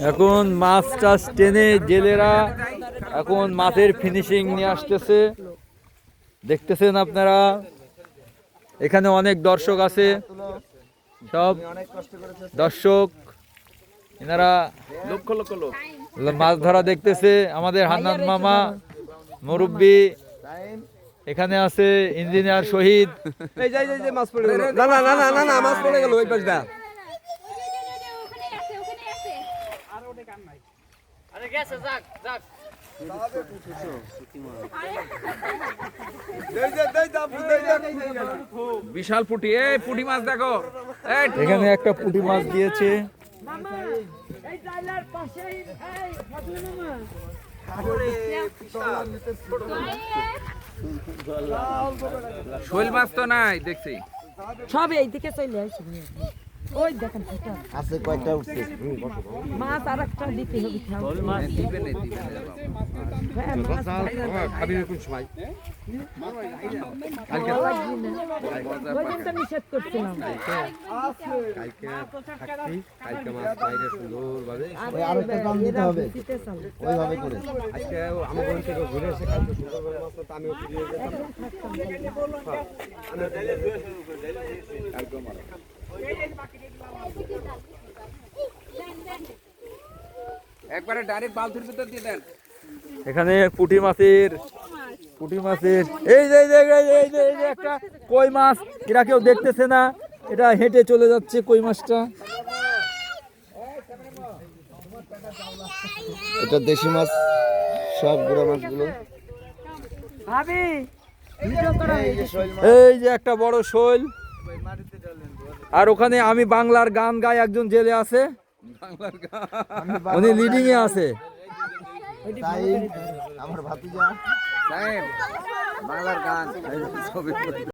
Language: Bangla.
এখন মাছ টাছ টেনে জেলেরা এখন মাছের ফিনিশিং নিয়ে আসতেছে, দেখতেছেন আপনারা। এখানে অনেক দর্শক আছে, সব দর্শক এনারা লক্ষ লক্ষ লোক মাছ ধরা দেখতেছে। আমাদের হান্নান মামা মুরব্বী এখানে আছে, ইঞ্জিনিয়ার শহীদ। এই যাই যাই মাছ পড়ে গেল। না না না না না না মাছ পড়ে গেল ওই পাশটা। বিশাল পুঁটি, এই পুঁটি মাছ দেখো। এখানে একটা পুঁটি মাছ দিয়েছে। শোল মাছ তো নাই দেখছি, সব এইদিকে চলে আসে। ওই দেখেন আছে কয়টা উঠছে মাছ আর একটা দিতে হবে। দিবে না দিবে না খাবি কোন সময় নিষেধ করছিলাম। কালকে মাছ বাইরে সুন্দরভাবে আর একটা দাম দিতে হবে ওইভাবে করে। আজকে আমাদের থেকে ঘুরে এসে কালকে সুন্দরভাবে মাছ তো আমিও ফিরে যেতাম। একবারে ডাইরেক্ট বালতির ভিতর দিয়ে দেন। এখানে পুঁটি মাছের এই যে একটা কই মাছ, এরা কেউ দেখতেছে না, এটা হেঁটে চলে যাচ্ছে কই মাছটা। এটা দেশি মাছ, সব গুঁড়ো মাছগুলো। এই যে একটা বড় শোল, আর ওখানে আমি বাংলার গান গাই, একজন জেলে আছে, উনি লিডিং এ আছে। আমার ভাতিজা বাংলার গান